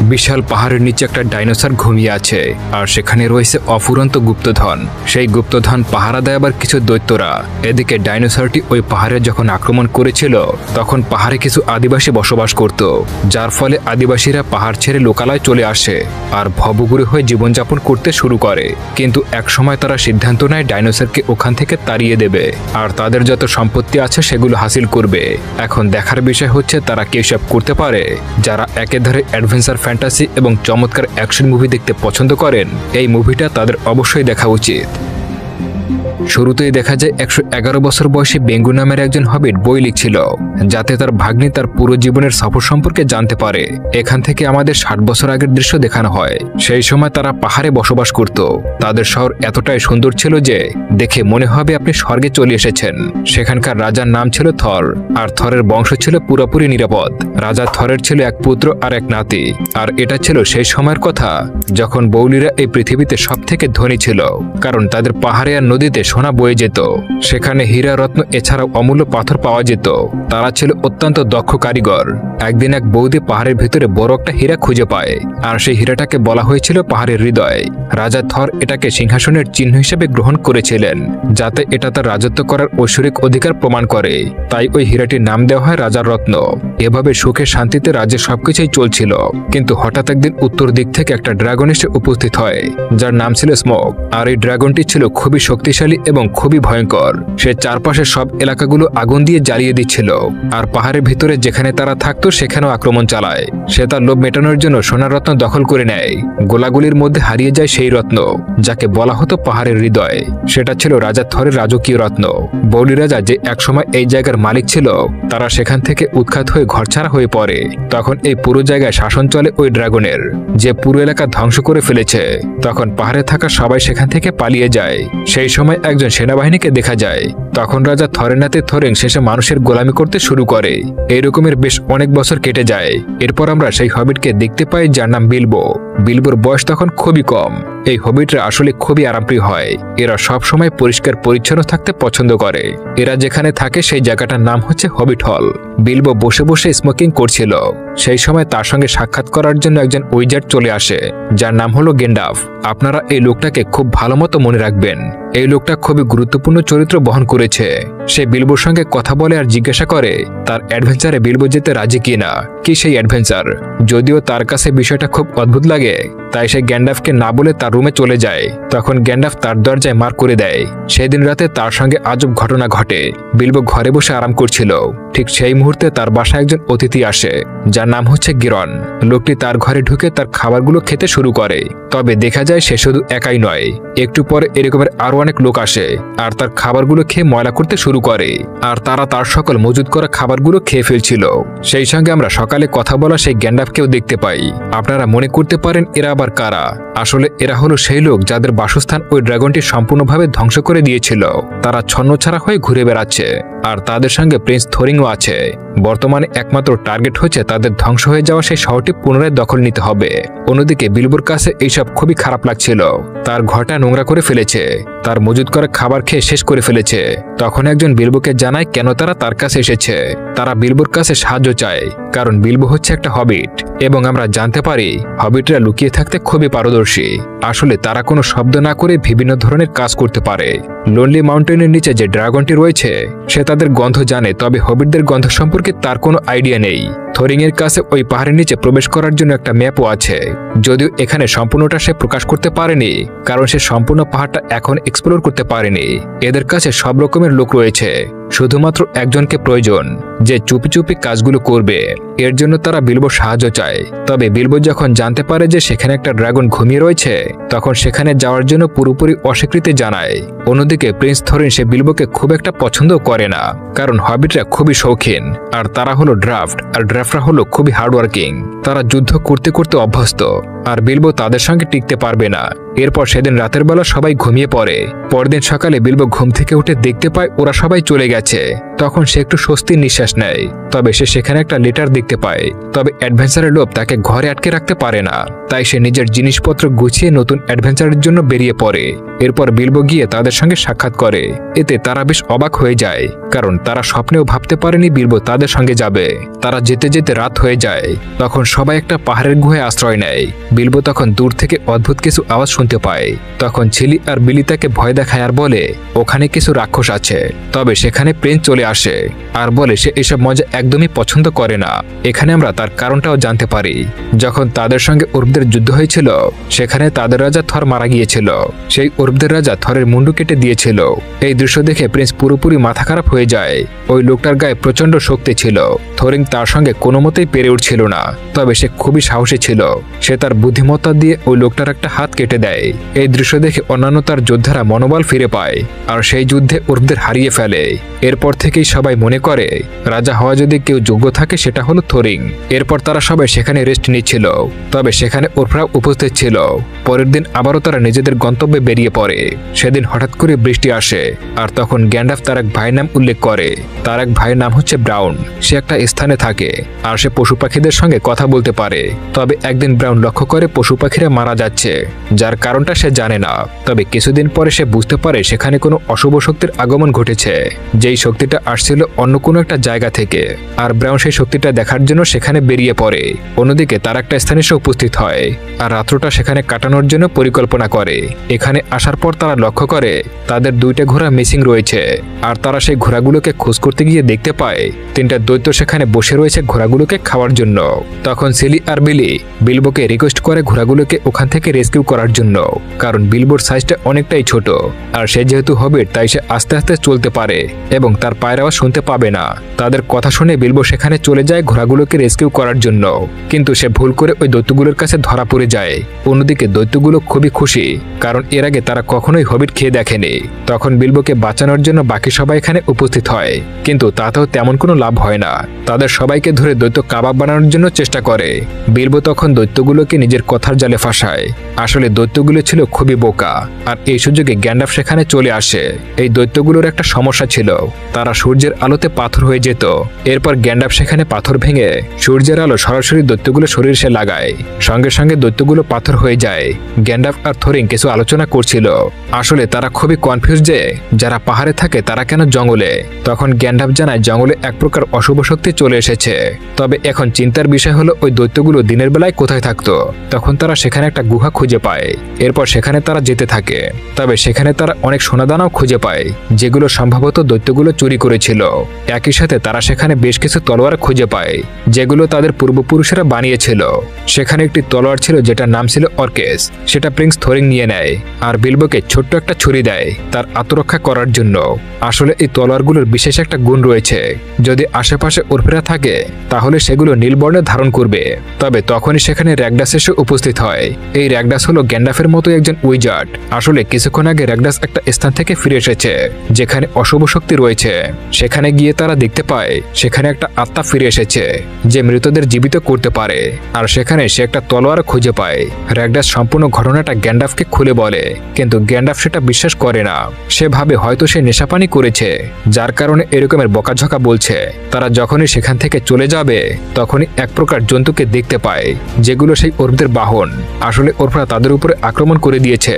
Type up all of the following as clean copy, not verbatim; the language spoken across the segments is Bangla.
বিশাল পাহাড়ের নিচে একটা ডাইনোসর ঘুমিয়ে আছে, আর সেখানে রয়েছে অফুরন্ত গুপ্তধন। সেই গুপ্তধন পাহারা দেয় আবার কিছু দৈত্যরা। এদিকে ডাইনোসরটি ওই পাহাড়ে যখন আক্রমণ করেছিল, তখন পাহাড়ে কিছু আদিবাসী বসবাস করত, যার ফলে আদিবাসীরা পাহাড় ছেড়ে লোকালয়ে চলে আসে আর ভবঘুরে হয়ে জীবনযাপন করতে শুরু করে। কিন্তু একসময় তারা সিদ্ধান্ত নেয় ডাইনোসরকে ওখান থেকে তাড়িয়ে দেবে আর তাদের যত সম্পত্তি আছে সেগুলো হাসিল করবে। এখন দেখার বিষয় হচ্ছে তারা কি সব করতে পারে। যারা একেধারে অ্যাডভেঞ্চার, ফ্যান্টাসি এবং চমৎকার অ্যাকশন মুভি দেখতে পছন্দ করেন, এই মুভিটা তাদের অবশ্যই দেখা উচিত। শুরুতেই দেখা যায় 111 বছর বয়সী বেঙ্গু নামের একজন হবিট বই লিখছিল, যাতে তার ভাগ্নি তার পুরো জীবনের সফর সম্পর্কে জানতে পারে। এখান থেকে আমাদের 60 বছর আগের দৃশ্য দেখানো হয়। সেই সময় তারা পাহাড়ে বসবাস করত। তাদের শহর এতটাই সুন্দর ছিল যে দেখে মনে হবে আপনি স্বর্গে চলে এসেছেন। সেখানকার রাজার নাম ছিল থর, আর থরের বংশ ছিল পুরোপুরি নিরাপদ। রাজা থরের ছিল এক পুত্র আর এক নাতি। আর এটা ছিল সেই সময়ের কথা যখন বৌলিরা এই পৃথিবীতে সব থেকে ধনী ছিল, কারণ তাদের পাহাড়ে আর নদীতে সোনা বয়ে যেত। সেখানে হীরা, রত্ন এছাড়াও অমূল্য পাথর পাওয়া যেত। তারা ছিল অত্যন্ত দক্ষ কারিগর। একদিন এক বৌদি পাহাড়ের ভিতরে বড় একটা হীরা খুঁজে পায়, আর সেই হীরাটাকে বলা হয়েছিল পাহাড়ের হৃদয়। রাজা থর এটাকে সিংহাসনের চিহ্ন হিসেবে গ্রহণ করেছিলেন, যাতে এটা তার রাজত্ব করার ঐশ্বরিক অধিকার প্রমাণ করে। তাই ওই হীরাটির নাম দেওয়া হয় রাজার রত্ন। এভাবে সুখে শান্তিতে রাজ্যে সবকিছুই চলছিল। কিন্তু হঠাৎ একদিন উত্তর দিক থেকে একটা ড্রাগন এসে উপস্থিত হয়, যার নাম ছিল স্মোক। আর এই ড্রাগনটি ছিল খুবই শক্তিশালী এবং খুবই ভয়ঙ্কর। সে চারপাশের সব এলাকাগুলো আগুন দিয়ে জ্বালিয়ে দিচ্ছিল, আর পাহাড়ের ভিতরে যেখানে তারা থাকতো সেখানেও আক্রমণ চালায়। সে তার লোভ মেটানোর জন্য সোনার রত্ন দখল করে নেয়। গোলাগুলির মধ্যে হারিয়ে যায় সেই রত্ন, যাকে বলা হতো পাহাড়ের হৃদয়। সেটা ছিল রাজা থরের রাজকীয় রত্ন। বৌলি রাজা যে একসময় এই জায়গার মালিক ছিল, তারা সেখান থেকে উৎখাত হয়ে ঘরছাড়া হয়ে পড়ে। তখন এই পুরো জায়গায় শাসন চলে ওই ড্রাগনের, যে পুরো এলাকা ধ্বংস করে ফেলেছে। তখন পাহাড়ে থাকা সবাই সেখান থেকে পালিয়ে যায়। সেই সময় একজন সেনাবাহিনীকে দেখা যায়। তখন রাজা থরের নাতি থোরেং শেষে মানুষের গোলামি করতে শুরু করে। এই রকমের বেশ অনেক বছর কেটে যায়। এরপর আমরা সেই হবিটকে দেখতে পাই, যার নাম বিলবো। বিলবোর বয়স তখন খুবই কম। এই হবিটরা আসলে খুবই আরামপ্রিয় হয়। এরা সব সময় পরিষ্কার পরিচ্ছন্ন থাকতে পছন্দ করে। এরা যেখানে থাকে সেই জায়গাটার নাম হচ্ছে হবিট হল। বিলবো বসে বসে স্মোকিং করছিল। সেই সময় তার সঙ্গে সাক্ষাৎ করার জন্য একজন উইজার্ড চলে আসে, যার নাম হলো গেন্ডাফ। আপনারা এই লোকটাকে খুব ভালো মতো মনে রাখবেন। এই লোকটা খুবই গুরুত্বপূর্ণ চরিত্র বহন করেছে। সে বিলবোর সঙ্গে কথা বলে আর জিজ্ঞাসা করে তার অ্যাডভেঞ্চারে বিলবো যেতে রাজি কিনা, কি সেই অ্যাডভেঞ্চার। যদিও তার কাছে বিষয়টা খুব অদ্ভুত লাগে, তাই সে গ্যান্ডাফকে না বলে তার রুমে চলে যায়। তখন গ্যান্ডাফ তার দরজায় মার করে দেয়। সেদিন রাতে তার সঙ্গে আজব ঘটনা ঘটে। বিলবো ঘরে বসে আরাম করছিল। ঠিক সেই মুহূর্তে তার বাসায় একজন অতিথি আসে, যার নাম হচ্ছে গিরন। লোকটি তার ঘরে ঢুকে তার খাবারগুলো খেতে শুরু করে। তবে দেখা যায় সে শুধু একাই নয়, একটু পরে এরকমের আরো অনেক লোক আসে আর তার খাবারগুলো খেয়ে ময়লা করতে শুরু করে। আর তারা তার সকল মজুদ করা খাবারগুলো খেয়ে ফেলছিল। সেই সঙ্গে আমরা সকালে কথা বলা সেই গ্যান্ডাফকেও দেখতে পাই। আপনারা মনে করতে পারেন এরা আবার কারা। আসলে এরা হলো সেই লোক যাদের বাসস্থান ওই ড্রাগনটি সম্পূর্ণভাবে ধ্বংস করে দিয়েছিল। তারা ছন্নছাড়া হয়ে ঘুরে বেড়াচ্ছে, আর তাদের সঙ্গে প্রিন্স থোরিংও আছে। বর্তমানে একমাত্র টার্গেট হচ্ছে তাদের ধ্বংস হয়ে যাওয়া সেই শহরটি পুনরায় দখল নিতে হবে। অন্যদিকে বিলবোর কাছে এইসব খুবই খারাপ লাগছিল। তার ঘরটা নোংরা করে ফেলেছে, তার মজুদ করা খাবার খেয়ে শেষ করে ফেলেছে। তখন একজন বিলবোকে জানায় কেন তারা তার কাছে এসেছে। তারা বিলবোর কাছে সাহায্য চায়, কারণ বিলবো হচ্ছে একটা হবিট, এবং আমরা জানতে পারি হবিটরা লুকিয়ে থাকতে খুবই পারদর্শী। আসলে তারা কোনো শব্দ না করে বিভিন্ন ধরনের কাজ করতে পারে। লোনলি মাউন্টেনের নিচে যে ড্রাগনটি রয়েছে সে তাদের গন্ধ জানে, তবে হবিটদের গন্ধ সম্পর্কে তার কোনো আইডিয়া নেই। থোরিং এর কাছে ওই পাহাড়ের নিচে প্রবেশ করার জন্য একটা ম্যাপও আছে, যদিও এখানে সম্পূর্ণটা সে প্রকাশ করতে পারেনি, কারণ সে সম্পূর্ণ পাহাড়টা এখন এক্সপ্লোর করতে পারেনি। এদের কাছে সব রকমের লোক রয়েছে, শুধুমাত্র একজনকে প্রয়োজন যে চুপি চুপি কাজগুলো করবে। এর জন্য তারা বিলবোর সাহায্য চায়। তবে বিলবো যখন জানতে পারে যে সেখানে একটা ড্রাগন ঘুমিয়ে রয়েছে, তখন সেখানে যাওয়ার জন্য পুরোপুরি অস্বীকৃতি জানায়। অন্যদিকে প্রিন্স থোরিন সে বিলবোকে খুব একটা পছন্দ করে না, কারণ হবিটরা খুবই শৌখিন, আর তারা হলো ড্রাফট, আর ড্রাফটরা হলো খুবই হার্ডওয়ার্কিং। তারা যুদ্ধ করতে করতে অভ্যস্ত, আর বিলবো তাদের সঙ্গে টিকতে পারবে না। এরপর সেদিন রাতের বেলা সবাই ঘুমিয়ে পড়ে। পরদিন সকালে বিলবো ঘুম থেকে উঠে দেখতে পায় ওরা সবাই চলে গেছে। তখন সে একটু স্বস্তির নিঃশ্বাস নেয়। তবে সে সেখানে একটা লেটার দেখতে পায়। তবে অ্যাডভেঞ্চারের লোভ তাকে ঘরে আটকে রাখতে পারে না, তাই সে নিজের জিনিসপত্র গুছিয়ে নতুন অ্যাডভেঞ্চারের জন্য বেরিয়ে পড়ে। এরপর বিলবো গিয়ে তাদের সঙ্গে সাক্ষাৎ করে। এতে তারা বেশ অবাক হয়ে যায়, কারণ তারা স্বপ্নেও ভাবতে পারেনি বিলবো তাদের সঙ্গে যাবে। তারা যেতে যেতে রাত হয়ে যায়। তখন সবাই একটা পাহাড়ের গুহায় আশ্রয় নেয়। বিলবো তখন দূর থেকে অদ্ভুত কিছু আওয়াজ শুনতে পায়। তখন ছিলি আর বিলি তাকে ভয় দেখায় আর বলে ওখানে কিছু রাক্ষস আছে। তবে সেখানে প্রিন্স চলে আসে আর বলে সে এসব মজা একদমই পছন্দ করে না। এখানে আমরা তার কারণটাও জানতে পারি। যখন তাদের সঙ্গে উর্বদের যুদ্ধ হয়েছিল, সেখানে তাদের রাজা থর মারা গিয়েছিল। সেই উর্বদের রাজা থরের মুন্ডু কেটে দিয়েছিল। এই দৃশ্য দেখে প্রিন্স পুরোপুরি মাথা খারাপ হয়ে যায়। ওই লোকটার গায়ে প্রচন্ড শক্তি ছিল। থরিং তার সঙ্গে কোনো মতেই পেরে উঠছিল না। তবে সে খুবই সাহসী ছিল। সে তার বুদ্ধিমত্তা দিয়ে ওই লোকটার একটা হাত কেটে দেয়। এই দৃশ্য দেখে অন্যান্য তার যোদ্ধারা মনোবল ফিরে পায় আর সেই যুদ্ধে উর্বদের হারিয়ে ফেলে। এরপর থেকেই সবাই মনে করে রাজা হওয়া যদি কেউ যোগ্য থাকে সেটা হলো থরিং। এরপর তারা সবাই সেখানে রেস্ট নিচ্ছিল। তবে সেখানে উর্বরা উপস্থিত ছিল। পরের দিন আবারও তারা নিজেদের গন্তব্যে বেরিয়ে পড়ে। সেদিন হঠাৎ করে বৃষ্টি আসে আর তখন গ্যান্ডালফ তার এক ভাইয়ের নাম উল্লেখ করে। তার এক ভাইয়ের নাম হচ্ছে ব্রাউন। সে একটা স্থানে থাকে আর সে পশু পাখিদের সঙ্গে কথা বলতে পারে। তবে একদিন ব্রাউন লক্ষ্য করে পশু পাখিরা মারা যাচ্ছে, যার কারণটা সে জানে না। তবে কিছুদিন পরে সে বুঝতে পারে সেখানে কোনো অশুভ শক্তির আগমন ঘটেছে, যেই শক্তিটা আসছিল অন্য কোনো একটা জায়গা থেকে। আর ব্রাউন সেই শক্তিটা দেখার জন্য সেখানে বেরিয়ে পড়ে। অন্যদিকে তার একটা স্থানে সে উপস্থিত হয় আর রাত্রটা সেখানে কাটানোর জন্য পরিকল্পনা করে। এখানে আসার পর তারা লক্ষ্য করে তাদের দুইটা ঘোড়া মিসিং রয়েছে আর তারা সেই ঘোড়াগুলোকে খোঁজ করতে গিয়ে দেখতে পায় তিনটা দৈত্য সেখানে বসে রয়েছে ঘোড়াগুলোকে খাওয়ার জন্য। তখন সিলি আর বিলি বিলবোকে রিকোয়েস্ট করে ঘোড়াগুলোকে ওখান থেকে রেস্কিউ করার জন্য, কারণ বিলবোর সাইজটা অনেকটাই ছোট আর সে যেহেতু হবিট তাই সে আস্তে আস্তে চলতে পারে এবং তার পায়ের আওয়াজ শুনতে পাবে না। তাদের কথা শুনে বিলবো সেখানে চলে যায় ঘোড়াগুলোকে রেস্কিউ করার জন্য, কিন্তু সে ভুল করে ওই দৈত্যগুলোর কাছে ধরা পড়ে যায়। অন্যদিকে দৈত্যগুলো খুবই খুশি, কারণ এর আগে তারা কখনোই হবিট খেয়ে দেখেনি। তখন বিলবোকে বাঁচানোর জন্য বাকি সবাই এখানে উপস্থিত হয়, কিন্তু তাতেও তেমন কোনো লাভ হয় না। তাদের সবাইকে ধরে দৈত্য কাবাব বানানোর জন্য চেষ্টা করে। বিলবো তখন দৈত্যগুলোকে নিজের কথার জালে ফাঁসায়। আসলে দৈত্যগুলো ছিল খুবই বোকা আর এই সুযোগে গ্যান্ডালফ সেখানে চলে আসে। এই দৈত্যগুলোর একটা সমস্যা ছিল, তারা সূর্যের আলোতে পাথর হয়ে যেত। এরপর গ্যান্ডালফ সেখানে পাথর ভেঙে সূর্যের আলো সরাসরি দৈত্যগুলো শরীরে সে লাগায়। সঙ্গে সঙ্গে দৈত্যগুলো পাথর হয়ে যায়। গ্যান্ডালফ আর থরিং কিছু আলোচনা করছিল। আসলে তারা খুবই কনফিউজ যে যারা পাহাড়ে থাকে তারা কেন জঙ্গলে। তখন গ্যান্ডালফ জানায় জঙ্গলে এক প্রকার অশুভ শক্তি চলে এসেছে। তবে এখন চিন্তার বিষয় হলো ওই দৈত্যগুলো দিনের বেলায় কোথায় থাকতো। তখন তারা সেখানে একটা গুহা খুঁজে পায়। এরপর সেখানে তারা যেতে থাকে। তবে সেখানে তারা অনেক সোনাদানাও খুঁজে পায়, যেগুলো সম্ভবত দৈত্যগুলো চুরি করেছিল। একই সাথে তারা সেখানে বেশ কিছু তলোয়ার খুঁজে পায়, যেগুলো তাদের পূর্বপুরুষেরা বানিয়েছিল। সেখানে একটি তলোয়ার ছিল যেটার নাম ছিল অর্কেস। সেটা প্রিন্স থরিং নিয়ে নেয় আর বিলবোকে ছোট্ট একটা ছুরি দেয় তার আত্মরক্ষা করার জন্য। আসলে এই তলোয়ারগুলোর বিশেষ একটা গুণ রয়েছে, যদি আশেপাশে উর্বরা থাকে তাহলে সেগুলো নীল বর্ণে ধারণ করবে। তবে তখনই সেখানে র্যাগডাস এসে উপস্থিত হয়। এই র্যাগডাস হলো গ্যান্ডালফের মতো একজন উইজার্ড। আসলে কিছুক্ষণ আগে র্যাগডাস একটা স্থান থেকে ফিরে এসেছে যেখানে অশুভ শক্তি রয়েছে। সেখানে গিয়ে তারা দেখতে পায় সেখানে একটা আত্মা ফিরে এসেছে যে মৃতদের জীবিত করতে পারে, আর সেখানে সে একটা তলোয়ার খুঁজে পায়। র্যাগডাস সম্পূর্ণ ঘটনাটা গ্যান্ডালফকে খুলে বলে, কিন্তু গ্যান্ডালফ সেটা বিশ্বাস করে না। সে ভাবে হয়তো সে নেশাপানি করেছে, যার কারণে এরকমের বকাঝকা বলছে। তারা যখনই সেখান থেকে চলে যাবে তখনই এক প্রকার জন্তুকে দেখতে পায়, যেগুলো সেই উর্বদের বাহন। আসলে উর্বরা তাদের উপরে আক্রমণ করে দিয়েছে,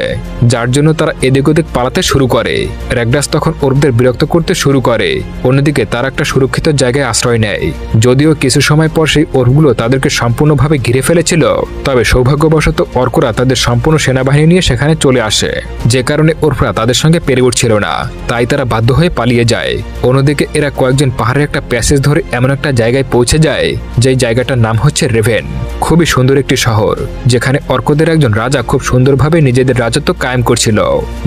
যার জন্য তারা এদিক ওদিক পালাতে শুরু করে। র্যাগডাস তখন উর্বদের বিরক্ত করতে শুরু করে। অন্যদিকে তারা একটা সুরক্ষিত জায়গায় আশ্রয় নেয়। যদিও কিছু সময় পর সেই অর্কগুলো তাদেরকে সম্পূর্ণভাবে ঘিরে ফেলেছিল, তবে সৌভাগ্যবশত অর্করা তাদের সম্পূর্ণ সেনাবাহিনী নিয়ে সেখানে চলে আসে, যে কারণে উর্বরা তাদের সঙ্গে পেরে উঠছিল না। তাই তারা বাধ্য হয়ে পালিয়ে যায়। অন্যদিকে এরা কয়েকজন পাহাড়ের একটা প্যাসেজ ধরে এমন একটা জায়গায় পৌঁছে যায়, যেই জায়গাটার নাম হচ্ছে রেভেন। খুবই সুন্দর একটি শহর, যেখানে অর্কদের একজন রাজা খুব সুন্দরভাবে নিজেদের রাজত্ব কায়েম করছিল।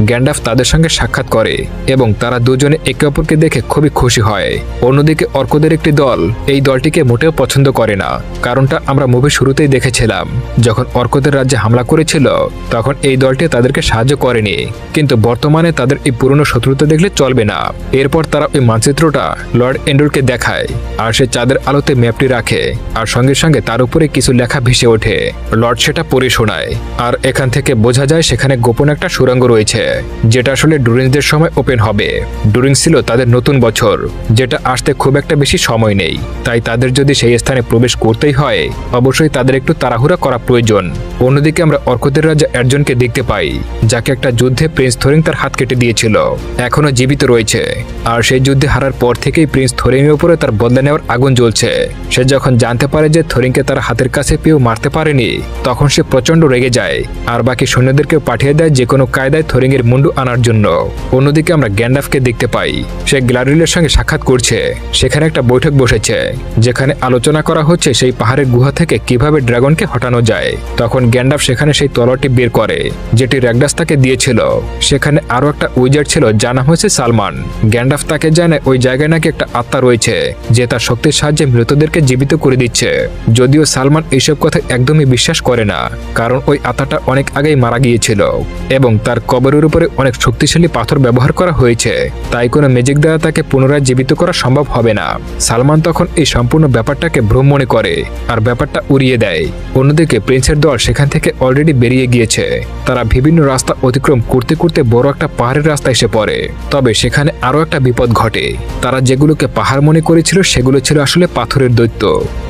গ্যান্ডালফ তাদের সঙ্গে সাক্ষাৎ করে এবং তারা দুজনে একে অপরকে দেখে খুবই খুশি হয়। অন্যদিকে অর্কদের একটি দল এই দলটিকে মোটেও পছন্দ করে না। কারণটা আমরা মুভির শুরুতেই দেখেছিলাম, যখন অর্কদের রাজ্যে হামলা করেছিল তখন এই দলটি তাদেরকে সাহায্য করেনি, কিন্তু বর্তমানে তাদের এই পুরনো শত্রুতা দেখলে চলবে না। এরপর তারা ওই মানচিত্রটা লর্ড এন্ডোরকে দেখায় আর সে চাঁদের আলোতে ম্যাপটি রাখে আর সঙ্গে সঙ্গে তার উপরে কিছু লেখা ভেসে ওঠে। লর্ড সেটা পড়ে শোনায় আর এখান থেকে বোঝা যায় সেখানে গোপন একটা সুড়ঙ্গ রয়েছে, যেটা আসলে ডুরিংসদের সময় ওপেন হবে। ডুরিংস ছিল তাদের নতুন বছর, যেটা আসতে খুব একটা বেশি সময় নেই। তাই তাদের যদি সেই স্থানে প্রবেশ করতেই হয়, অবশ্যই তাদের একটু তাড়াহুড়া করা প্রয়োজন। অন্যদিকে আমরা অর্কদের রাজা একজনকে দেখতে পাই, যাকে একটা যুদ্ধে প্রিন্স থোরিং তার হাত কেটে দিয়েছিল, এখনো জীবিত রয়েছে। আর সেই যুদ্ধে হারার পর থেকেই প্রিন্স থোরিংয়ের উপরে তার বদলা নেওয়ার আগুন জ্বলছে। সে যখন জানতে পারে যে থোরিংকে তার হাতের কাছে পেয়েও মারতে পারেনি, তখন সে প্রচন্ড রেগে যায় আর বাকি সৈন্যদেরকে পাঠিয়ে দেয় যে কোনো কায়দায় থোরিংয়ের মুন্ডু আনার জন্য। অন্যদিকে আমরা গ্যান্ডাফকে দেখতে পাই, সে গ্লাডিওলের সঙ্গে সাক্ষাৎ করছে। সেখানে একটা বৈঠক বসেছে, যেখানে আলোচনা করা হচ্ছে সেই পাহাড়ের গুহা থেকে কিভাবে ড্রাগনকে হটানো যায়। তখন গ্যান্ডাফ সেখানে সেই তলোয়ারটি বের করে, যেটি র্যাগডাস তাকে দিয়েছিল। সেখানে আরো একটা উইজার্ড ছিল, জানা হয়েছে সালমান। গ্যান্ডাফ তাকে জানায় ওই জায়গায় নাকি একটা আত্মা রয়েছে, যে তার শক্তির সাহায্যে মৃতদেরকে জীবিত করে দিচ্ছে। যদিও সালমান এইসব কথা একদমই বিশ্বাস করে না, কারণ ওই আত্মাটা অনেক আগেই মারা গিয়েছিল এবং তার কবরের উপরে অনেক শক্তিশালী পাথর ব্যবহার করা হয়েছে, তাই কোনো ম্যাজিক দ্বারা তাকে পুনরায় জীবিত করা সম্ভব হবে না। সালমান তখন এই সম্পূর্ণ ব্যাপারটাকে ভ্রম মনে করে আর ব্যাপারটা উড়িয়ে দেয়। অন্যদিকে প্রিন্সের দল সেখান থেকে অলরেডি বেরিয়ে গিয়েছে। তারা বিভিন্ন রাস্তা অতিক্রম করতে করতে বড় একটা পাহাড়ের রাস্তা এসে পড়ে। তবে সেখানে আরো একটা বিপদ ঘটে। তারা যেগুলোকে পাহাড় মনে করেছিল সেগুলো ছিল আসলে পাথরের দৈত্য।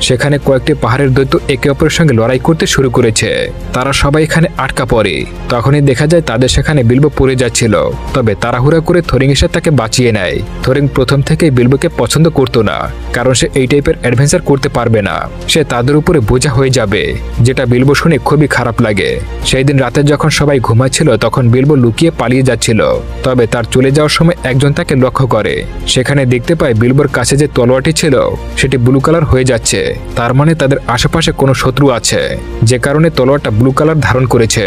সেখানে কয়েকটি পাহাড়ের দৈত্য একে অপরের সঙ্গে লড়াই করতে শুরু করেছে। তারা সবাই এখানে আটকা পড়ে। তখনই দেখা যায় তাদের সেখানে বিলবো পড়ে যাচ্ছিল। তবে তাড়াহুড়া করে থোরিং এসে তাকে বাঁচিয়ে নেয়। থোরিং প্রথম থেকেই বিলবোকে পছন্দ করতো না, কারণ সে এই টাইপের অ্যাডভেঞ্চার করতে পারবে না। সে তাদের উপরে বোঝা হয়ে যাবে, যেটা বিলবো শুনে খুবই খারাপ লাগে। সেই দিন রাতে যখন সবাই ঘুমাচ্ছিল, তখন বিলবো লুকিয়ে পালিয়ে যাচ্ছিল। তবে তার চলে যাওয়ার সময় একজন তাকে লক্ষ্য করে। সেখানে দেখতে পায় বিলবোর কাছে যে তলোয়ারটি ছিল সেটি ব্লু কালার হয়ে যাচ্ছে। তার মানে তাদের আশেপাশে কোনো শত্রু আছে, যে কারণে তলোয়ারটা ব্লু কালার ধারণ করেছে।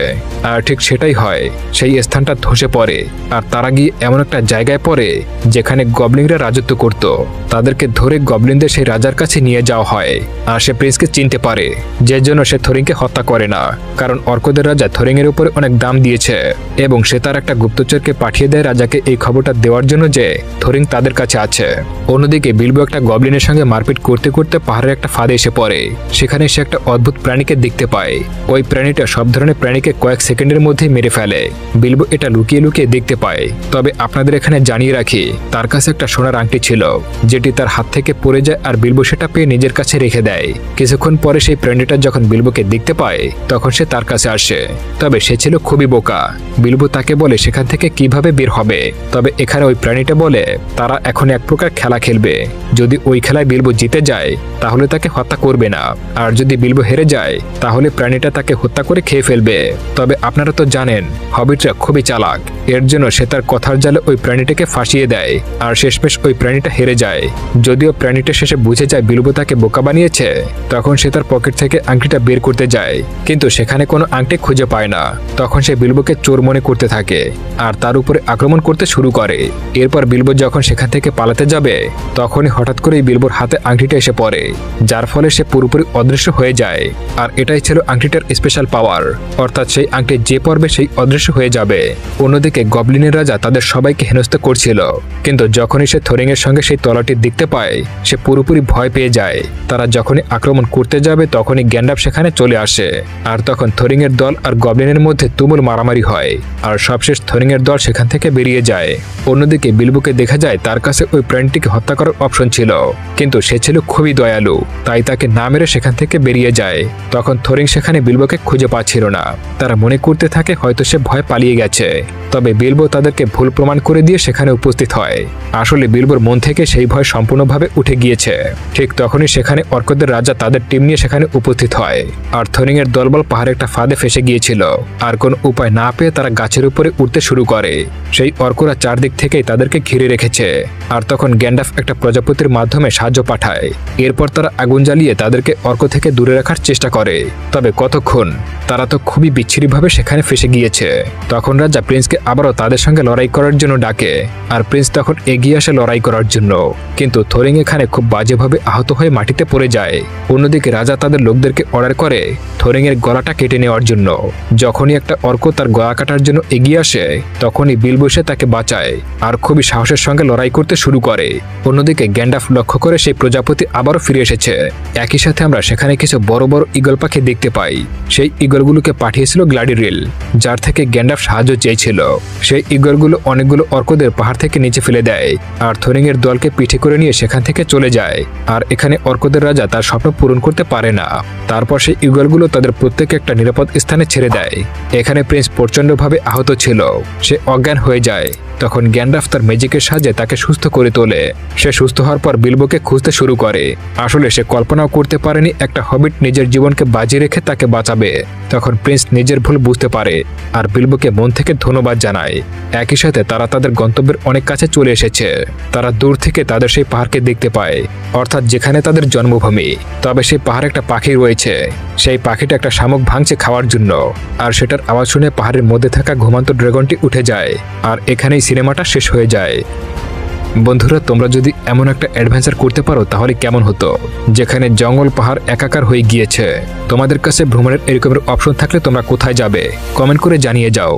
আর ঠিক সেটাই হয়, সেই স্থানটা ধসে পড়ে আর তারা গিয়ে এমন একটা জায়গায় পড়ে যেখানে গবলিনরা রাজত্ব করত। তাদেরকে ধরে গবলিনদের সেই রাজার কাছে নিয়ে যাওয়া হয়। আর সে প্রিন্সকে চিনতে পারে, যে জন্য সে থোরিংকে হত্যা করে না, কারণ অর্কদের রাজা থোরিংয়ের উপরে অনেক দাম দিয়েছে এবং সে তার একটা গুপ্তচরকে পাঠিয়ে দেয় রাজাকে এই খবরটা দেওয়ার জন্য যে থোরিং তাদের কাছে আছে। অন্যদিকে বিলবো একটা গবলিনের সঙ্গে মারপিট করতে করতে পাহাড়ের একটা ফাঁদে এসে পড়ে। সেখানে সে একটা অদ্ভুত প্রাণীকে দেখতে পায়। ওই প্রাণীটা সব ধরনের প্রাণীকে কয়েক সেকেন্ডের মধ্যে মেরে ফেলে। বিলবো এটা লুকিয়ে লুকিয়ে দেখতে পায়। তবে আপনাদের এখানে জানিয়ে রাখি, তার কাছে একটা সোনার আংটি ছিল, যেটি তার হাত থেকে পড়ে যায় আর বিলবো সেটা পেয়ে নিজের কাছে রেখে দেয়। কিছুক্ষণ পরে সেই প্রাণীটা যখন বিলবোকে দেখতে পায়, তখন সে তার কাছে আসে। তবে সে ছিল খুবই বোকা। বিলবো তাকে বলে সেখান থেকে কিভাবে বের হবে। তবে এখানে ওই প্রাণীটা বলে তারা এখন এক প্রকার খেলা খেলবে। যদি ওই খেলায় বিলবো জিতে যায়, তাহলে তাকে হত্যা করবে না, আর যদি বিলবো হেরে যায়, তাহলে প্রাণীটা তাকে হত্যা করে খেয়ে ফেলবে। তবে আপনারা তো জানেন, হবিটরা খুবই চালাক। এর জন্য সে তার কথার জালে ওই প্রাণীটাকে ফাঁসিয়ে দেয় আর শেষমেশ ওই প্রাণীটা হেরে যায়। যদিও প্রাণীটা শেষে বুঝে যায় বিলবো তাকে বোকা বানিয়েছে, তখন সে তার পকেট থেকে আংটিটা বের করতে যায়, কিন্তু সেখানে কোনো আংটি খুঁজে পায় না। তখন সে বিলবোকে চোর মনে করতে থাকে আর তার উপরে আক্রমণ করতে শুরু করে। এরপর বিলবো যখন সেখান থেকে পালাতে যাবে, তখনই হঠাৎ করেই বিলবোর হাতে আংটিটা এসে পড়ে, যার ফলে সে পুরোপুরি অদৃশ্য হয়ে যায়। আর এটাই ছিল আংটিটার স্পেশাল পাওয়ার, অর্থাৎ সেই আংটি যে পড়বে সেই অদৃশ্য হয়ে যাবে। অন্যদিকে গবলিনের রাজা তাদের সবাইকে হেনস্থা করছিল, কিন্তু যখনই সে থোরিং এর সঙ্গে সেই তলাটি দেখতে পায়, সে পুরোপুরি ভয় পেয়ে যায়। তারা যখনই আক্রমণ করতে যাবে, তখনই গ্যান্ডাফ সেখানে চলে আসে। আর তখন থোরিং এর দল আর গবলিনের মধ্যে তুমুল মারামারি হয় আর সবশেষ থোরিং এর দল সেখান থেকে বেরিয়ে যায়। অন্যদিকে বিলবোকে দেখা যায় তার কাছে ওই প্রাণীটিকে হত্যা করার অপশন ছিল, কিন্তু সে ছিল খুবই দয়ালু, তাই তাকে না মেরে সেখান থেকে বেরিয়ে যায়। তখন থোরিং সেখানে বিলবোকে খুঁজে পাচ্ছিল না। তারা মনে করতে থাকে হয়তো সে ভয় পালিয়ে গেছে। তবে বিলবো তাদেরকে ভুল প্রমাণ করে দিয়ে সেখানে উপস্থিত হয়। আসলে বিলবোর মন থেকে সেই ভয় সম্পূর্ণভাবে উঠে গিয়েছে। ঠিক তখনই সেখানে অর্কদের রাজা তাদের টিম নিয়ে সেখানে উপস্থিত হয়। আর থোরিং এর দলবল পাহাড়ে একটা ফাঁদে ফেসে গিয়েছিল, আর কোন উপায় না পেয়ে তারা গাছের উপরে উঠতে শুরু করে। সেই অর্করা চারদিক থেকেই তাদেরকে ঘিরে রেখেছে। আর তখন গ্যান্ডাফ একটা প্রজাপতির মাধ্যমে সাহায্য পাঠায়। এরপর তারা আগুন জ্বালিয়ে তাদেরকে অর্ক থেকে দূরে রাখার চেষ্টা করে। তবে কতক্ষণ, তারা তো খুবই বিচ্ছিরিভাবে সেখানে ফেসে গিয়েছে। তখন রাজা প্রিন্সকে আবারও তাদের সঙ্গে লড়াই করার জন্য ডাকে, আর প্রিন্স তখন এগিয়ে আসে লড়াই করার জন্য। কিন্তু থোরিং এখানে খুব বাজেভাবে আহত হয়ে মাটিতে পড়ে যায়। অন্যদিকে রাজা তাদের লোকদেরকে অর্ডার করে থোরিং এর গলাটা কেটে নেওয়ার জন্য। যখনই একটা অর্ক তার গলা কাটার জন্য এগিয়ে আসে, তখনই বিলবো এসে তাকে বাঁচায় আর খুবই সাহসের সঙ্গে লড়াই করতে শুরু করে। অন্যদিকে গ্যান্ডাফ লক্ষ্য করে সেই প্রজাপতি আবারও ফিরে এসেছে। একই সাথে আমরা সেখানে কিছু বড় বড় ঈগল পাখি দেখতে পাই। সেই ঈগলগুলোকে পাঠিয়েছিল গ্লাডিওলের, যার থেকে গ্যান্ডাফ সাহায্য চেয়েছিল। সেই ঈগলগুলো অনেকগুলো অর্কদের পাহাড় থেকে নিচে ফেলে দেয় আর থরিংয়ের দলকে পিঠে করে নিয়ে সেখান থেকে চলে যায়। আর এখানে অর্কদের রাজা তার স্বপ্ন পূরণ করতে পারে না। তারপর সেই ঈগলগুলো তাদের প্রত্যেকে একটা নিরাপদ স্থানে ছেড়ে দেয়। এখানে প্রিন্স প্রচণ্ডভাবে আহত ছিল, সে অজ্ঞান হয়ে যায়। তখন গ্যান্ডালফ তার ম্যাজিকের সাহায্যে তাকে সুস্থ করে তোলে। সে সুস্থ হওয়ার পর বিলবোকে খুঁজতে শুরু করে। আসলে সে কল্পনাও করতে পারেনি একটা হবিট নিজের জীবনকে বাজি রেখে তাকে বাঁচাবে। তখন প্রিন্স নিজের ভুল বুঝতে পারে আর বিলবোকে মন থেকে ধন্যবাদ জানায়। একই সাথে তারা তাদের গন্তব্যের অনেক কাছে চলে এসেছে। তারা দূর থেকে তাদের সেই পাহাড়কে দেখতে পায়, অর্থাৎ যেখানে তাদের জন্মভূমি। তবে সেই পাহাড়ে একটা পাখি রয়েছে। সেই পাখিটা একটা শামুক ভাঙছে খাওয়ার জন্য, আর সেটার আওয়াজ শুনে পাহাড়ের মধ্যে থাকা ঘুমন্ত ড্রাগনটি উঠে যায়। আর এখানেই সিনেমাটা শেষ হয়ে যায়। বন্ধুরা, তোমরা যদি এমন একটা অ্যাডভেঞ্চার করতে পারো তাহলে কেমন হতো, যেখানে জঙ্গল পাহাড় একাকার হয়ে গিয়েছে। তোমাদের কাছে ভ্রমণের এরকমের অপশন থাকলে তোমরা কোথায় যাবে কমেন্ট করে জানিয়ে যাও।